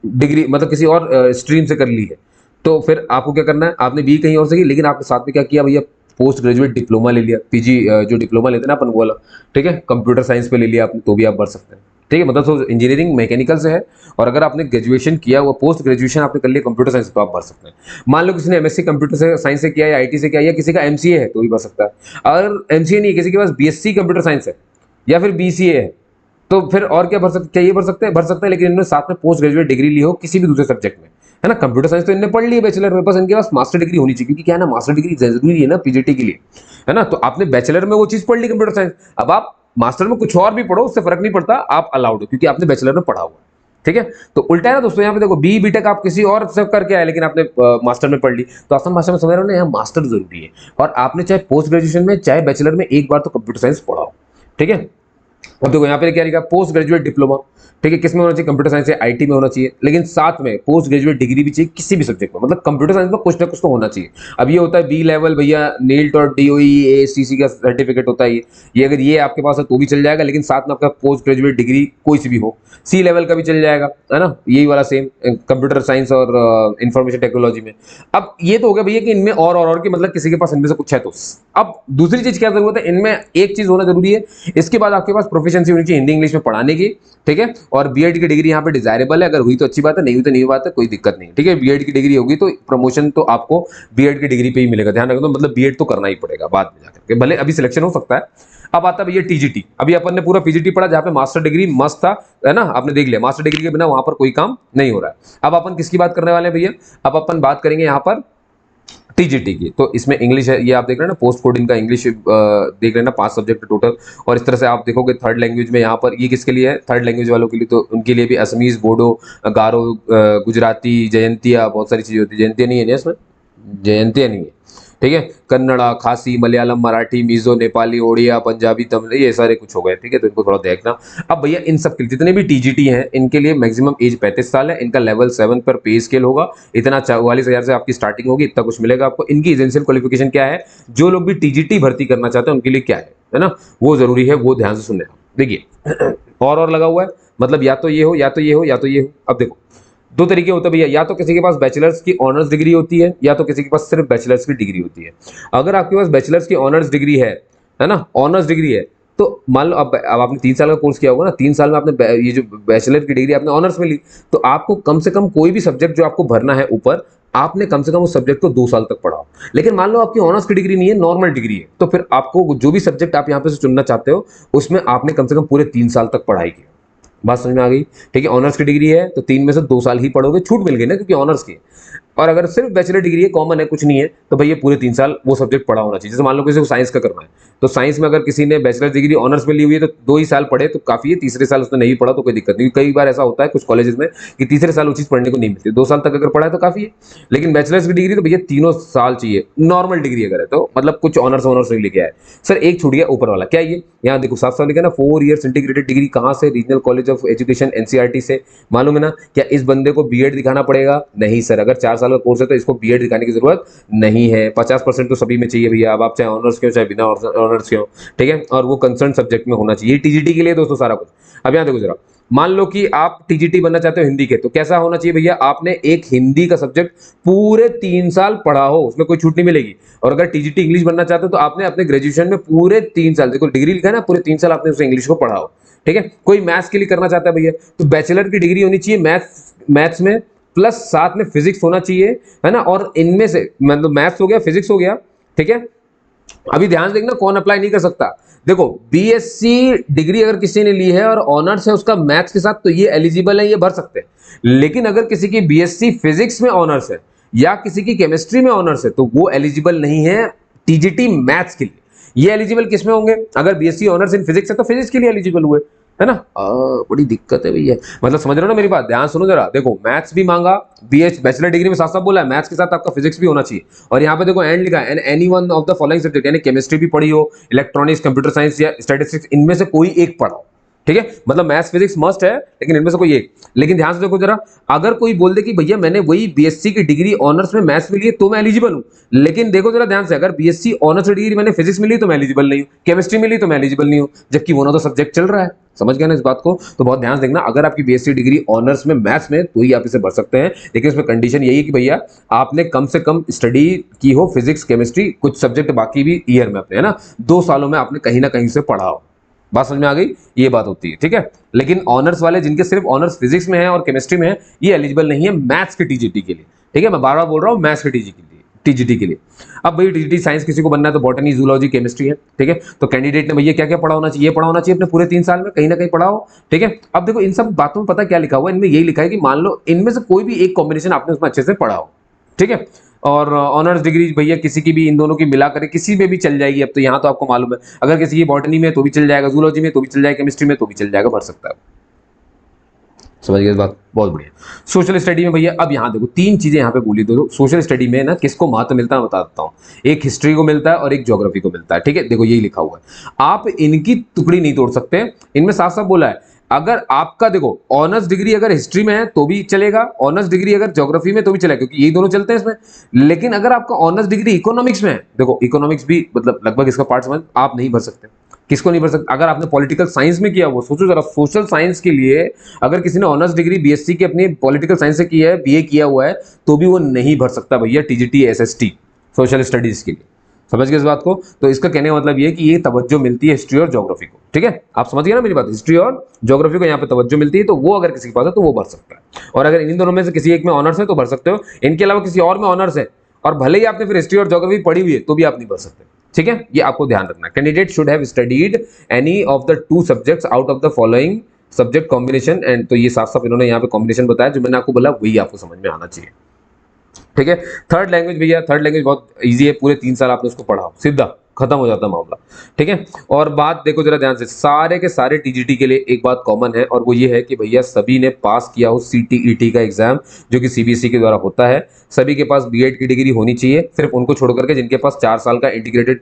डिग्री मतलब किसी और स्ट्रीम से कर ली है, तो फिर आपको क्या करना है, आपने बीई कहीं और से की, लेकिन आपके साथ में क्या किया भैया, पोस्ट ग्रेजुएट डिप्लोमा ले लिया, पीजी जो डिप्लोमा लेते हैं ना अपन वो वाला, ठीक है, कंप्यूटर साइंस पे ले लिया आपने, तो भी आप भर सकते हैं, ठीक है। मतलब तो इंजीनियरिंग मैकेनिकल से है, और अगर आपने ग्रेजुएशन किया हुआ, पोस्ट ग्रेजुएशन आपने कर लिया कंप्यूटर साइंस, तो आप भर सकते हैं। मान लो किसी ने एमएससी कंप्यूटर से साइंस से किया या आईटी से किया, या किसी का एमसीए है तो भी भर सकता है। अगर एमसीए नहीं है, किसी के पास बीएससी कंप्यूटर साइंस है या फिर बीसीए है, तो फिर और क्या भर सकते, क्या ये भर सकते हैं, भर सकते हैं, लेकिन इन्होंने साथ में पोस्ट ग्रेजुएट डिग्री ली हो किसी भी दूसरे सब्जेक्ट में, है ना। कंप्यूटर साइंस तो इन्होंने पढ़ ली है बैचलर में, बस इनके पास मास्टर डिग्री होनी चाहिए, क्योंकि क्या है ना, मास्टर डिग्री जरूरी है ना पीजीटी के लिए, है ना। तो आपने बैचलर में वो चीज पढ़ ली कंप्यूटर साइंस, अब आप मास्टर में कुछ और भी पढ़ो, उससे फर्क नहीं पड़ता, आप अलाउड हो, क्योंकि आपने बैचलर में पढ़ा हुआ है, ठीक है। तो उल्टा है ना दोस्तों, यहाँ पे देखो बी बीटेक आप किसी और से करके आए, लेकिन आपने मास्टर में पढ़ ली, तो आसान भाषा में समझ रहे हो ना, यहाँ मास्टर जरूरी है, और आपने चाहे पोस्ट ग्रेजुएशन में चाहे बैचलर में एक बार तो कंप्यूटर साइंस पढ़ा हो, ठीक है। अब देखो यहाँ पे क्या लिखा, पोस्ट ग्रेजुएट डिप्लोमा, ठीक है, किसमें होना चाहिए, कंप्यूटर साइंस या आईटी में होना चाहिए, लेकिन साथ में पोस्ट ग्रेजुएट डिग्री भी चाहिए किसी भी सब्जेक्ट में, मतलब कंप्यूटर साइंस में कुछ ना कुछ तो होना चाहिए। अब ये होता है बी लेवल भैया, नील्ट और डीओई एसीसी का सर्टिफिकेट होता है, ये अगर ये आपके पास है तो भी चल जाएगा, लेकिन साथ में आपका पोस्ट ग्रेजुएट डिग्री कोई सी भी हो, सी लेवल का भी चल जाएगा, है ना, यही वाला सेम कंप्यूटर साइंस और इंफॉर्मेशन टेक्नोलॉजी में। अब ये तो हो गया भैया कि इनमें और कि मतलब किसी के पास इनमें से कुछ है तो। अब दूसरी चीज क्या जरूरत है, इनमें एक चीज होना जरूरी है, इसके बाद आपके पास प्रोफिशिएंसी होनी चाहिए हिंदी इंग्लिश में पढ़ाने की, ठीक है। और बीएड की डिग्री यहाँ पे डिजायरेबल है, अगर हुई तो अच्छी बात है, नहीं हुई तो नहीं बात है, कोई दिक्कत नहीं, ठीक है। बीएड की डिग्री होगी तो प्रमोशन तो आपको बीएड की डिग्री पे ही मिलेगा, ध्यान रखना, मतलब बीएड तो करना ही पड़ेगा बाद में जाकर के, भले अभी सिलेक्शन हो सकता है, अब आता है भैया टीजीटी। अभी अपन ने पूरा पीजीटी पढ़ा जहाँ पे मास्टर डिग्री मस्त था, है ना, आपने देख लिया मास्टर डिग्री के बिना वहां पर कोई काम नहीं हो रहा है। अब अपन किसकी बात करने वाले हैं भैया, अब अपन बात करेंगे यहाँ पर टीजीटी की। तो इसमें इंग्लिश है, ये आप देख रहे हैं ना, पोस्ट कोड इनका इंग्लिश देख रहे हैं ना, 5 सब्जेक्ट टोटल। और इस तरह से आप देखोगे थर्ड लैंग्वेज में यहाँ पर ये किसके लिए है, थर्ड लैंग्वेज वालों के लिए, तो उनके लिए भी असमीज, बोडो, गारो, गुजराती, जयंतिया, बहुत सारी चीजें होती है। जयंतिया नहीं है ना इसमें, जयंतिया नहीं है, ठीक है। कन्नड़ा, खासी, मलयालम, मराठी, मिजो, नेपाली, ओडिया, पंजाबी, तमिल, ये सारे कुछ हो गए, ठीक है। तो इनको थोड़ा देखना। अब भैया इन सब के लिए जितने भी टीजीटी हैं इनके लिए मैक्सिमम एज 35 साल है। इनका लेवल 7 पर पे स्केल होगा, इतना 44,000 से आपकी स्टार्टिंग होगी, इतना कुछ मिलेगा आपको। इनकी एसेंशियल क्वालिफिकेशन क्या है, जो लोग भी टीजीटी भर्ती करना चाहते हैं उनके लिए क्या है ना, वो जरूरी है, वो ध्यान से सुनना। देखिए और लगा हुआ है, मतलब या तो ये हो या तो ये हो या तो ये हो। अब देखो दो तरीके होते हैं भैया, या तो किसी के पास बैचलर्स की ऑनर्स डिग्री होती है या तो किसी के पास सिर्फ बैचलर्स की डिग्री होती है। अगर आपके पास बैचलर्स की ऑनर्स डिग्री है ना, ऑनर्स डिग्री है, तो मान लो अब आपने 3 साल का कोर्स किया होगा ना, 3 साल में आपने ये जो बैचलर की डिग्री आपने ऑनर्स में ली, तो आपको कम से कम कोई भी सब्जेक्ट जो आपको भरना है ऊपर, आपने कम से कम उस सब्जेक्ट को 2 साल तक पढ़ा। लेकिन मान लो आपकी ऑनर्स की डिग्री नहीं है, नॉर्मल डिग्री है, तो फिर आपको जो भी सब्जेक्ट आप यहाँ पे से चुनना चाहते हो उसमें आपने कम से कम पूरे 3 साल तक पढ़ाई की। बात समझ में आ गई, ठीक है। ऑनर्स की डिग्री है तो 3 में से 2 साल ही पढ़ोगे, छूट मिल गई ना क्योंकि ऑनर्स की। और अगर सिर्फ बैचलर डिग्री है, कॉमन है, कुछ नहीं है, तो भैया पूरे 3 साल वो सब्जेक्ट पढ़ा होना चाहिए। जैसे मान लो किसी को साइंस का करना है, तो साइंस में अगर किसी ने बैचलर डिग्री ऑनर्स में ली हुई है तो 2 ही साल पढ़े तो काफी है, तीसरे साल उसने नहीं पढ़ा तो कोई दिक्कत नहीं। कई बार ऐसा होता है कुछ कॉलेजेस में कि तीसरे साल वो चीज पढ़ने को नहीं मिलती, 2 साल तक अगर पढ़ा है तो काफी है। लेकिन बैचलर्स की डिग्री तो भैया 3 साल चाहिए, नॉर्मल डिग्री अगर है तो, मतलब कुछ ऑनर्स नहीं लिखे है। सर एक छूट गया ऊपर वाला, क्या ये, यहाँ देखो 7 साल लिखा ना, 4 ईयर्स इंटीग्रेटेड डिग्री, कहाँ से, regional college of education NCERT से। मालूम है ना, क्या इस बंदे को बीएड दिखाना पड़ेगा? नहीं सर, अगर 4 साल का कोर्स है तो इसको बीएड दिखाने की जरूरत नहीं है। 50% तो सभी में चाहिए भैया, अब आप चाहे ऑनर्स के हो चाहे बिना ऑनर्स के हो, ठीक है। और वो कंसर्न सब्जेक्ट में होना चाहिए, टीजीटी के लिए दोस्तों सारा कुछ। अब यहाँ देखो जरा, मान लो कि आप टीजीटी बनना चाहते हो हिंदी के, तो कैसा होना चाहिए भैया, आपने एक हिंदी का सब्जेक्ट पूरे 3 साल पढ़ा हो, उसमें कोई छूट नहीं मिलेगी। और अगर टीजीटी इंग्लिश बनना चाहते हो तो आपने अपने ग्रेजुएशन में पूरे 3 साल, देखो डिग्री लिखा है ना, पूरे 3 साल आपने उसे इंग्लिश को पढ़ा हो, ठीक है। कोई मैथ्स के लिए करना चाहता है भैया, तो बैचलर की डिग्री होनी चाहिए मैथ्स में, प्लस साथ में फिजिक्स होना चाहिए, है ना। और इनमें से मतलब मैथ्स हो गया, फिजिक्स हो गया, ठीक है। अभी ध्यान देखना कौन अप्लाई नहीं कर सकता। देखो बीएससी डिग्री अगर किसी ने ली है और ऑनर्स है उसका मैथ्स के साथ, तो ये एलिजिबल है, ये भर सकते हैं। लेकिन अगर किसी की बीएससी फिजिक्स में ऑनर्स है या किसी की केमिस्ट्री में ऑनर्स है, तो वो एलिजिबल नहीं है टीजीटी मैथ्स के लिए। ये एलिजिबल किसमें होंगे, अगर बीएससी ऑनर्स इन फिजिक्स है तो फिजिक्स के लिए एलिजिबल हुए, है ना। बड़ी दिक्कत है भैया, मतलब समझ रहे हो ना मेरी बात, ध्यान सुनो जरा। देखो मैथ्स भी मांगा, बैचलर डिग्री में साथ साथ बोला है मैथ्स के साथ आपका फिजिक्स भी होना चाहिए। और यहाँ पे देखो एंड लिखा है, any one of the following subject, यानी केमिस्ट्री भी पढ़ी हो, इलेक्ट्रॉनिक्स, कंप्यूटर साइंस या स्टैटिस्टिक्स, इनमें से कोई एक पढ़ा हो, ठीक है। मतलब मैथ्स फिजिक्स मस्ट है, लेकिन इनमें से कोई एक। लेकिन ध्यान से देखो जरा, अगर कोई बोल दे कि भैया मैंने वही बीएससी की डिग्री ऑनर्स में मैथ्स में ली है तो मैं एलिजिबल हूं, लेकिन देखो जरा ध्यान से, अगर बीएससी ऑनर्स डिग्री मैंने फिजिक्स में ली तो मैं एलिजिबल नहीं हूं, केमिस्ट्री में ली तो मैं एलिजिबल नहीं हूं, जबकि वो ना तो सब्जेक्ट चल रहा है। समझ गया ना इस बात को, तो बहुत ध्यान से देखना। अगर आपकी बीएससी डिग्री ऑनर्स में मैथ्स में, तो ही आप इसे भर सकते हैं, लेकिन इसमें कंडीशन यही है कि भैया आपने कम से कम स्टडी की हो फिजिक्स, केमिस्ट्री, कुछ सब्जेक्ट बाकी भी ईयर में अपने, है ना, 2 सालों में आपने कहीं ना कहीं से पढ़ा हो। बात समझ में आ गई, ये बात होती है, ठीक है। लेकिन ऑनर्स वाले जिनके सिर्फ ऑनर्स फिजिक्स में है और केमिस्ट्री में है, ये एलिजिबल नहीं है मैथ्स के टीजीटी के लिए, ठीक है। मैं बार बार बोल रहा हूँ मैथ्स के टीजीटी के लिए। अब भाई टीजीटी साइंस किसी को बनना है तो बॉटनी, जूलॉजी, केमिस्ट्री है, ठीक है। तो कैंडिडेट ने भैया क्या क्या पढ़ा होना चाहिए, ये पढ़ा होना चाहिए अपने पूरे 3 साल में कहीं ना कहीं पढ़ा हो, ठीक है। अब देखो इन सब बातों में पता क्या लिखा हुआ है, इनमें यही लिखा है कि मान लो इनमें से कोई भी एक कॉम्बिनेशन आपने उसमें अच्छे से पढ़ा हो, ठीक है। और ऑनर्स डिग्री भैया किसी की भी इन दोनों की मिला कर किसी में भी चल जाएगी। अब तो यहाँ तो आपको मालूम है, अगर किसी की बॉटनी में तो भी चल जाएगा, जूलॉजी में तो भी चल जाएगा, केमिस्ट्री में तो भी चल जाएगा, भर सकता है। समझ गए इस बात, बहुत बढ़िया। सोशल स्टडी में भैया अब यहाँ देखो 3 चीजें यहाँ पे बोली दो। सोशल स्टडी में ना किसको महत्व मिलता है बता देता हूँ, एक हिस्ट्री को मिलता है और एक ज्योग्राफी को मिलता है, ठीक है। देखो यही लिखा हुआ है, आप इनकी टुकड़ी नहीं तोड़ सकते। इनमें साफ साफ बोला है, अगर आपका देखो ऑनर्स डिग्री अगर हिस्ट्री में है तो भी चलेगा, ऑनर्स डिग्री अगर ज्योग्राफी में तो भी चलेगा, क्योंकि यही दोनों चलते हैं इसमें। लेकिन अगर आपका ऑनर्स डिग्री इकोनॉमिक्स में है, देखो इकोनॉमिक्स भी मतलब लगभग इसका पार्ट समझ, आप नहीं भर सकते। किसको नहीं भर सकते, अगर आपने पॉलिटिकल साइंस में किया, वो सोचो जरा, सोशल साइंस के लिए अगर किसी ने ऑनर्स डिग्री बीएससी की अपनी पॉलिटिकल साइंस से की है, बीए किया हुआ है, तो भी वो नहीं भर सकता भैया टीजीटी एसएसटी सोशल स्टडीज के लिए। समझ गए इस बात को, तो इसका कहने का मतलब ये है कि ये तवज्जो मिलती है हिस्ट्री और ज्योग्राफी को, ठीक है। आप समझ गए ना मेरी बात, हिस्ट्री और ज्योग्राफी को यहाँ पे तवज्जो मिलती है, तो वो अगर किसी के पास है तो वो भर सकता है। और अगर इन दोनों में से किसी एक में ऑनर्स है तो भर सकते हो, इनके अलावा किसी और में ऑनर्स है और भले ही आपने फिर हिस्ट्री और ज्योग्राफी पढ़ी हुई है तो भी आप नहीं भर सकते। ठीक है, ये आपको ध्यान रखना है। Candidate should have studied any of the two subjects out of the following subject combination, and तो ये साफ साफ इन्होंने यहाँ पे कॉम्बिनेशन बताया, जो मैंने आपको बोला वही आपको समझ में आना चाहिए। ठीक है, थर्ड लैंग्वेज भैया, थर्ड लैंग्वेज बहुत इजी है, पूरे 3 साल आपने उसको पढ़ा, सीधा खत्म हो जाता मामला। ठीक है, और बात देखो जरा ध्यान से, सारे के सारे टीजीटी के लिए एक बात कॉमन है, और वो ये है कि भैया सभी ने पास किया हो सीटीईटी का एग्जाम, जो कि सीबीएसई के द्वारा होता है। सभी के पास बीएड की डिग्री होनी चाहिए, सिर्फ उनको छोड़ करके जिनके पास 4 साल का इंटीग्रेटेड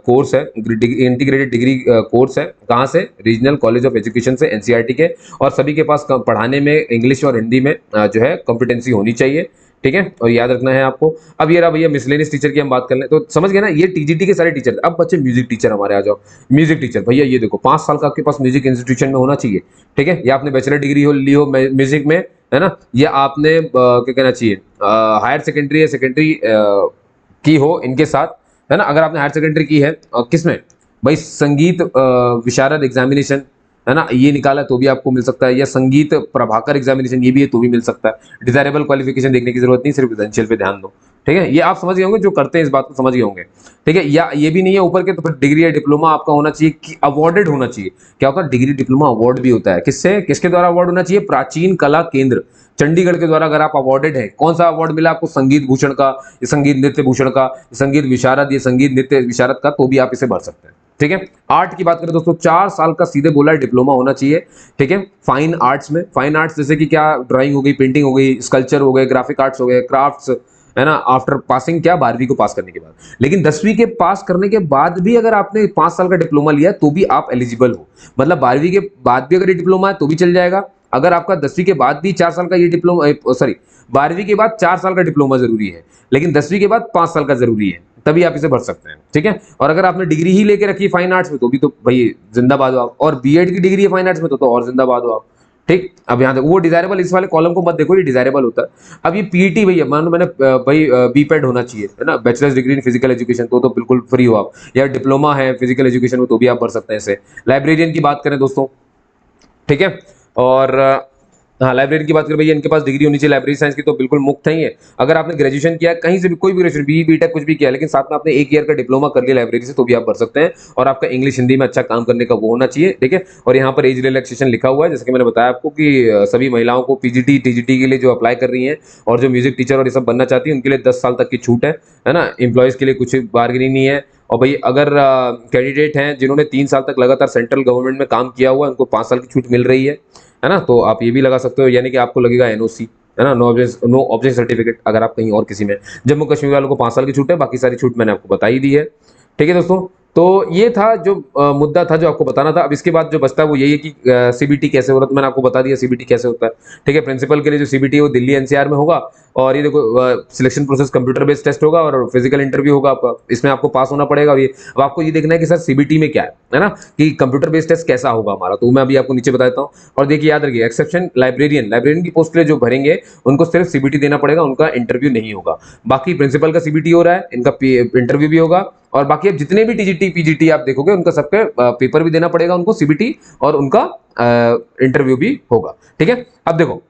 कोर्स है, इंटीग्रेटेड डिग्री कोर्स है। कहाँ से? रीजनल कॉलेज ऑफ एजुकेशन से, एनसीईआरटी के। और सभी के पास पढ़ाने में इंग्लिश और हिंदी में जो है कॉम्पिटेंसी होनी चाहिए। ठीक है, और याद रखना है आपको। अब ये रहा भैया मिसलेनियस टीचर की हम बात कर लें, तो समझ गए ना, ये टीजीटी के सारे टीचर। अब बच्चे म्यूजिक टीचर हमारे आ जाओ। म्यूजिक टीचर भैया ये देखो 5 साल का आपके पास म्यूजिक इंस्टीट्यूशन में होना चाहिए। ठीक है, या आपने बैचलर डिग्री ली हो म्यूजिक में, है ना, या आपने क्या कहना चाहिए हायर सेकेंडरी या सेकेंडरी की हो इनके साथ, है ना। अगर आपने हायर सेकेंडरी की है किसमें भाई, संगीत विशारद एग्जामिनेशन, है ना, ये निकाला तो भी आपको मिल सकता है, या संगीत प्रभाकर एग्जामिनेशन ये भी है तो भी मिल सकता है। डिजायरेबल क्वालिफिकेशन देखने की जरूरत नहीं, सिर्फ एसेंशियल पे ध्यान दो। ठीक है, ये आप समझ गए होंगे, जो करते हैं इस बात को समझ गए होंगे। ठीक है, या ये भी नहीं है ऊपर के, तो फिर डिग्री या डिप्लोमा आपका होना चाहिए कि अवॉर्डेड होना चाहिए। क्या होता है, डिग्री डिप्लोमा अवार्ड भी होता है। किससे, किसके द्वारा अवार्ड होना चाहिए? प्राचीन कला केंद्र चंडीगढ़ के द्वारा अगर आप अवार्डेड है। कौन सा अवार्ड मिला आपको? संगीत भूषण का, संगीत नृत्य भूषण का, संगीत विशारद, ये संगीत नृत्य विशारद का, तो भी आप इसे भर सकते हैं। ठीक है, आर्ट की बात करें दोस्तों, 4 साल का सीधे बोला है डिप्लोमा होना चाहिए। ठीक है, फाइन आर्ट्स में, फाइन आर्ट्स जैसे कि क्या, ड्राइंग हो गई, पेंटिंग हो गई, स्कल्पचर हो गए, ग्राफिक आर्ट्स हो गए, क्राफ्ट्स, है ना, आफ्टर पासिंग क्या, 12वीं को पास करने के बाद। लेकिन 10वीं के पास करने के बाद भी अगर आपने 5 साल का डिप्लोमा लिया तो भी आप एलिजिबल हो। मतलब 12वीं के बाद भी अगर ये डिप्लोमा है तो भी चल जाएगा। अगर आपका 10वीं के बाद भी 4 साल का ये डिप्लोमा, सॉरी 12वीं के बाद 4 साल का डिप्लोमा जरूरी है, लेकिन 10वीं के बाद 5 साल का जरूरी है, तभी आप इसे भर सकते हैं। ठीक है, और अगर आपने डिग्री ही लेके रखी है फाइन आर्ट्स में तो भी तो भाई जिंदाबाद हो आप, और बीएड की डिग्री है फाइन आर्ट्स में तो और जिंदाबाद हो आप। ठीक, अब यहाँ तक वो डिजायरेबल, इस वाले कॉलम को मत देखो, ये डिजायरेबल होता है। अब ये पीईटी भैया, मान लो मैंने भाई बीपेड होना चाहिए, है ना, bachelors degree in physical education, तो बिल्कुल फ्री हो आप। या डिप्लोमा है फिजिकल एजुकेशन में तो भी आप भर सकते हैं इसे। लाइब्रेरियन की बात करें दोस्तों, ठीक है, और हाँ लाइब्रेरी की बात करें भैया, इनके पास डिग्री होनी चाहिए लाइब्रेरी साइंस की, तो बिल्कुल मुफ्त है ये। अगर आपने ग्रेजुएशन किया कहीं से भी, कोई भी ग्रेजुएशन, बीटेक कुछ भी किया, लेकिन साथ में आपने 1 ईयर का डिप्लोमा कर लिया लाइब्रेरी से, तो भी आप भर सकते हैं। और आपका इंग्लिश हिंदी में अच्छा काम करने का वो होना चाहिए। ठीक है, और यहाँ पर एज रिलैक्सेशन लिखा हुआ है, जैसे कि मैंने बताया आपको कि सभी महिलाओं को पीजीटी टीजीटी के लिए जो अप्लाई कर रही हैं और जो म्यूजिक टीचर और ये सब बनना चाहती है, उनके लिए 10 साल तक की छूट है ना। एम्प्लॉयज़ के लिए कुछ बार्गेनिंग नहीं है। और भाई अगर कैंडिडेट हैं जिन्होंने 3 साल तक लगातार सेंट्रल गवर्नमेंट में काम किया हुआ है, उनको 5 साल की छूट मिल रही है ना। तो आप ये भी लगा सकते हो, यानी कि आपको लगेगा एनओसी, है ना, नो ऑब्जेक्ट सर्टिफिकेट, अगर आप कहीं और किसी में। जम्मू कश्मीर वालों को 5 साल की छूट है, बाकी सारी छूट मैंने आपको बता ही दी है। ठीक है दोस्तों, तो ये था जो मुद्दा था जो आपको बताना था। अब इसके बाद जो बचता है वो यही है कि सीबीटी कैसे हो रहा है, तो मैंने आपको बता दिया सीबीटी कैसे होता है। ठीक है, प्रिंसिपल के लिए जो सीबीटी है वो दिल्ली एनसीआर में होगा, और ये देखो selection process computer based test होगा और फिजिकल इंटरव्यू होगा आपका, इसमें आपको पास होना पड़ेगा। और ये अब आपको ये देखना है कि सर सीबीटी में क्या है ना, कि कंप्यूटर बेस्ड टेस्ट कैसा होगा हमारा, तो मैं अभी आपको नीचे बताता हूँ। और देखिए याद रखिए, एक्सेप्शन लाइब्रेरियन की पोस्ट के लिए जो भरेंगे उनको सिर्फ सीबीटी देना पड़ेगा, उनका इंटरव्यू नहीं होगा। बाकी प्रिंसिपल का सीबीटी हो रहा है, इनका इंटरव्यू भी होगा। और बाकी अब जितने भी टीजीटी पीजीटी आप देखोगे उनका सबका पेपर भी देना पड़ेगा उनको, सीबीटी, और उनका इंटरव्यू भी होगा। ठीक है, अब देखो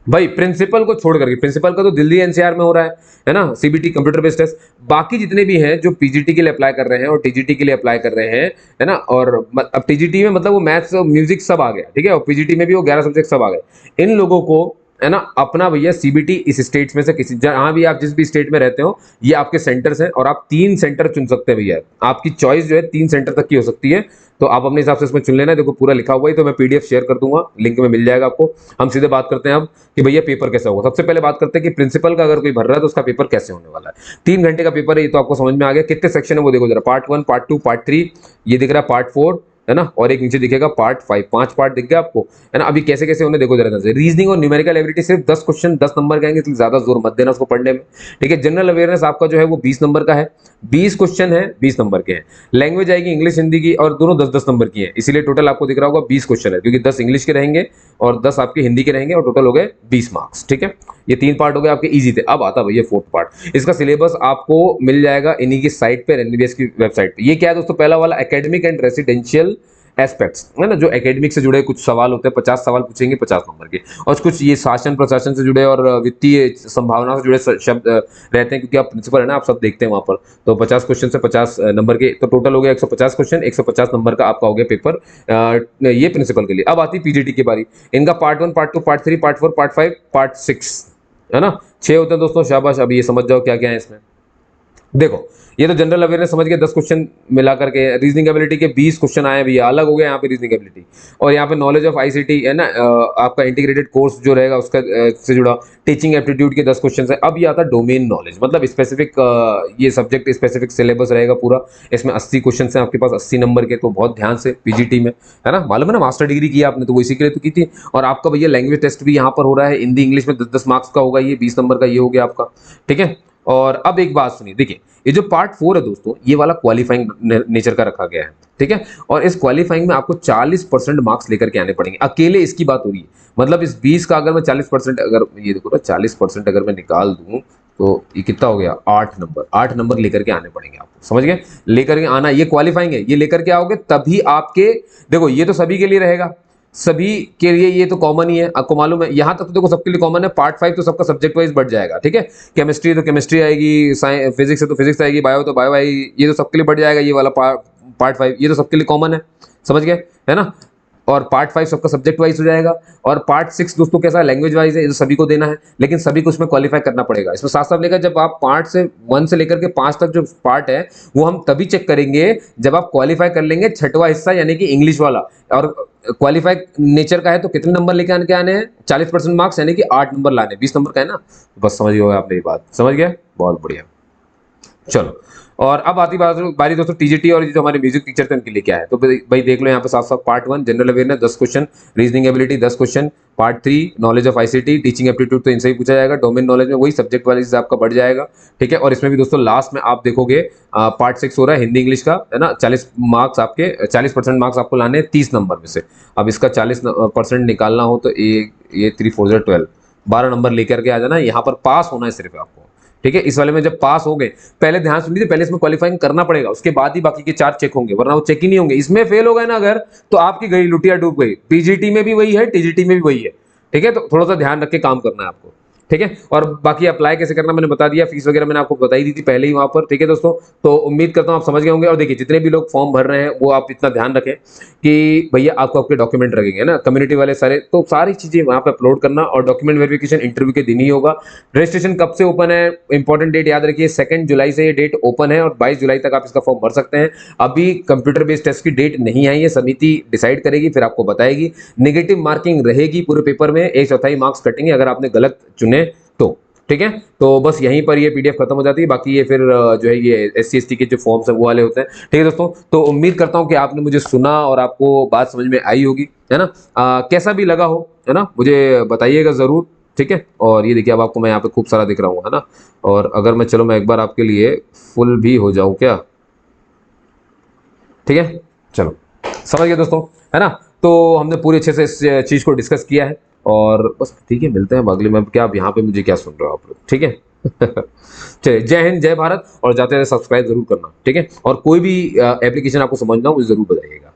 भाई प्रिंसिपल को छोड़ करके, प्रिंसिपल का तो दिल्ली एनसीआर में हो रहा है ना, सीबीटी कंप्यूटर बेस्ड टेस्ट। बाकी जितने भी हैं जो पीजीटी के लिए अप्लाई कर रहे हैं और टीजीटी के लिए अप्लाई कर रहे हैं, है ना, और अब टीजीटी में मतलब वो मैथ्स और म्यूजिक सब आ गया। ठीक है, और पीजीटी में भी वो 11 सब्जेक्ट सब आ गए। इन लोगों को, है ना, अपना भैया सीबीटी इस स्टेट्स में से किसी, जहां भी आप जिस भी स्टेट में रहते हो, ये आपके सेंटर्स हैं, और आप 3 सेंटर चुन सकते हैं भैया। आपकी चॉइस जो है 3 सेंटर तक की हो सकती है, तो आप अपने हिसाब से इसमें चुन लेना। देखो पूरा लिखा हुआ है, तो मैं पीडीएफ शेयर कर दूंगा, लिंक में मिल जाएगा आपको। हम सीधे बात करते हैं अब कि भैया पेपर कैसा होगा। सबसे पहले बात करते हैं कि प्रिंसिपल का अगर कोई भर रहा है तो उसका पेपर कैसे होने वाला है। 3 घंटे का पेपर है, ये तो आपको समझ में आ गया। कितने सेक्शन है वो देखो जरा, पार्ट 1, पार्ट 2, पार्ट 3, ये दिख रहा है पार्ट 4, है ना, और एक नीचे दिखेगा पार्ट 5, 5 पार्ट दिख गया आपको, है ना। अभी कैसे कैसे होने देखो जरा से। रीजनिंग और न्यूमेरिकल एबिलिटी सिर्फ 10 क्वेश्चन 10 नंबर के आएंगे, इसलिए ज्यादा जोर मत देना उसको पढ़ने में। ठीक है, जनरल अवेयरनेस आपका जो है वो 20 नंबर का है, 20 क्वेश्चन है, 20 नंबर के हैं। लैंग्वेज आएगी इंग्लिश हिंदी की, और दोनों 10-10 नंबर की है, इसीलिए टोटल आपको दिख रहा होगा 20 क्वेश्चन है, क्योंकि 10 इंग्लिश के रहेंगे और 10 आपके हिंदी के रहेंगे, और टोटल हो गए 20 मार्क्स। ठीक है, ये 3 पार्ट हो गए आपके इजी थे। अब आता भैया 4th पार्ट। इसका सिलेबस आपको मिल जाएगा इन्हीं की साइट पे, एनबीएस की वेबसाइट पे। ये क्या है दोस्तों, पहला वाला एकेडमिक एंड रेसिडेंशियल एस्पेक्ट्स, है ना, जो एकेडमिक से जुड़े कुछ सवाल होते हैं, 50 सवाल पूछेंगे 50 नंबर के, और कुछ ये शासन प्रशासन से जुड़े और वित्तीय संभावना से जुड़े शब्द रहते हैं, क्योंकि आप प्रिंसिपल है ना, आप सब देखते हैं वहां पर। तो 50 क्वेश्चन से 50 नंबर के, तो टोटल हो गया 150 क्वेश्चन, 150 नंबर का आपका हो गया पेपर ये प्रिंसिपल के लिए। अब आती पीजीटी की बारी। इनका part 1, part 2, part 3, part 4, part 5, part 6, है ना, 6 होते हैं दोस्तों। शाबाश, अब ये समझ जाओ क्या क्या है इसमें। देखो, ये तो जनरल अवेयरनेस समझ गए, 10 क्वेश्चन मिला करके। रीजनिंग एबिलिटी के 20 क्वेश्चन आए, भी अलग हो गया यहाँ पे रीजनिंग एबिलिटी। और यहाँ पे नॉलेज ऑफ आईसीटी है ना, आपका इंटीग्रेटेड कोर्स जो रहेगा उसका से जुड़ा। टीचिंग एप्टीट्यूड के 10 क्वेश्चन है। अब ये आता है डोमेन नॉलेज, मतलब स्पेसिफिक, ये सब्जेक्ट स्पेसिफिक सिलेबस रहेगा पूरा। इसमें 80 क्वेश्चन है आपके पास, 80 नंबर के, तो बहुत ध्यान से पीजीटी में, है ना, मालूम है ना, मास्टर डिग्री की आपने तो वो इसी के लिए तो की थी। और आपका भैया लैंग्वेज टेस्ट भी यहाँ पर हो रहा है, हिंदी इंग्लिश में 10-10 मार्क्स का होगा, ये 20 नंबर का ये हो गया आपका, ठीक है। और अब एक बात सुनिए, देखिए ये जो पार्ट 4 है दोस्तों, ये वाला क्वालिफाइंग नेचर का रखा गया है, ठीक है। और इस क्वालिफाइंग में आपको 40% मार्क्स लेकर के आने पड़ेंगे, अकेले इसकी बात हो रही है। मतलब इस 20 का अगर मैं 40%, अगर ये देखो ना, 40% अगर मैं निकाल दूं तो ये कितना हो गया, 8 नंबर। 8 नंबर लेकर के आने पड़ेंगे आपको, समझ गए, लेकर के आना, ये क्वालिफाइंग है, ये लेकर के आओगे तभी आपके, देखो ये तो सभी के लिए रहेगा, सभी के लिए ये तो कॉमन ही है, आपको मालूम है। यहां तक तो देखो सबके लिए कॉमन है। पार्ट 5 तो सबका सब्जेक्ट वाइज बढ़ जाएगा, ठीक है। केमिस्ट्री तो केमिस्ट्री आएगी, फिजिक्स है तो फिजिक्स आएगी, बायो तो बायो आएगी, ये तो सबके लिए बढ़ जाएगा। ये वाला पार्ट 5 ये तो सबके लिए कॉमन है, समझ गए, है ना। और पार्ट 5 सबका सब्जेक्ट वाइज हो जाएगा। और पार्ट 6 दोस्तों कैसा है, लैंग्वेज वाइज है, ये तो सभी को देना है, लेकिन सभी को उसमें क्वालिफाई करना पड़ेगा। इसमें साथ साथ लेकर, जब आप पार्ट से 1 से लेकर के 5 तक जो पार्ट है वो हम तभी चेक करेंगे जब आप क्वालिफाई कर लेंगे छठवां हिस्सा, यानी कि इंग्लिश वाला। और क्वालिफाई नेचर का है तो कितने नंबर लेके आने हैं, 40% मार्क्स, यानी कि 8 नंबर लाने, 20 नंबर का है ना। बस समझ गए आप मेरी बात, समझ गए, बहुत बढ़िया। चलो, और अब आती बारी दोस्तों टीजीटी और जो हमारे म्यूजिक टीचर थे उनके लिए क्या है। तो भाई देख लो यहाँ पे साफ साफ, part 1 general awareness 10 question, reasoning ability 10 question, part 3 knowledge of ICT, teaching aptitude तो इनसे ही पूछा जाएगा, डोमेन नॉलेज में वही सब्जेक्ट वाइज आपका बढ़ जाएगा, ठीक है। और इसमें भी दोस्तों लास्ट में आप देखोगे पार्ट 6 हो रहा है हिंदी इंग्लिश का, है ना, 40 मार्क्स आपके, 40% मार्क्स आपको लाने 30 नंबर में से। अब इसका 40% निकालना हो तो ये 3 4 12, 12 नंबर लेकर के आ जाना, यहाँ पर पास होना है सिर्फ आपको, ठीक है। इस वाले में जब पास हो गए, पहले ध्यान सुन लीजिए, पहले इसमें क्वालिफाइंग करना पड़ेगा, उसके बाद ही बाकी के 4 चेक होंगे, वरना वो चेक ही नहीं होंगे। इसमें फेल हो गए ना अगर, तो आपकी गई लुटिया डूब गई। पीजीटी में भी वही है, टीजीटी में भी वही है, ठीक है। तो थोड़ा सा ध्यान रख के काम करना है आपको, ठीक है। और बाकी अप्लाई कैसे करना मैंने बता दिया, फीस वगैरह मैंने आपको बताई दी थी पहले ही वहां पर, ठीक है दोस्तों। तो उम्मीद करता हूं आप समझ गए होंगे। और देखिए जितने भी लोग फॉर्म भर रहे हैं वो आप इतना ध्यान रखें कि भैया आपको आपके डॉक्यूमेंट लगेंगे ना, कम्युनिटी वाले सारे, तो सारी चीजें वहां पे अपलोड करना। और डॉक्यूमेंट वेरिफिकेशन इंटरव्यू के दिन ही होगा। रजिस्ट्रेशन कब से ओपन है, इंपॉर्टेंट डेट याद रखिए, 2 जुलाई से ये डेट ओपन है, और 22 जुलाई तक आप इसका फॉर्म भर सकते हैं। अभी कंप्यूटर बेस्ड टेस्ट की डेट नहीं आई है, समिति डिसाइड करेगी, फिर आपको बताएगी। नेगेटिव मार्किंग रहेगी पूरे पेपर में, 1/4 मार्क्स कटेंगे अगर आपने गलत चुने तो, ठीक है। तो बस यहीं पर ये पीडीएफ खत्म हो जाती है। बाकी ये फिर जो है ये SC ST के जो फॉर्म्स है वो वाले होते हैं, ठीक है दोस्तों। तो उम्मीद करता हूं कि आपने मुझे सुना और आपको बात समझ में आई होगी, है ना। कैसा भी लगा हो, है ना, मुझे बताइएगा जरूर, ठीक है। और ये देखिए अब आपको मैं यहाँ पे खूब सारा दिख रहा हूँ, है ना। और अगर मैं, चलो मैं एक बार आपके लिए फुल भी हो जाऊं क्या, ठीक है, चलो समझ गए दोस्तों, है ना। तो हमने पूरी अच्छे से इस चीज को डिस्कस किया है, और बस ठीक है, मिलते हैं अगले में। क्या आप यहाँ पे मुझे क्या सुन रहे हो आप लोग, ठीक है। चलिए, जय हिंद जय भारत, और जाते हैं सब्सक्राइब जरूर करना, ठीक है। और कोई भी एप्लीकेशन आपको समझना हो मुझे जरूर बताइएगा।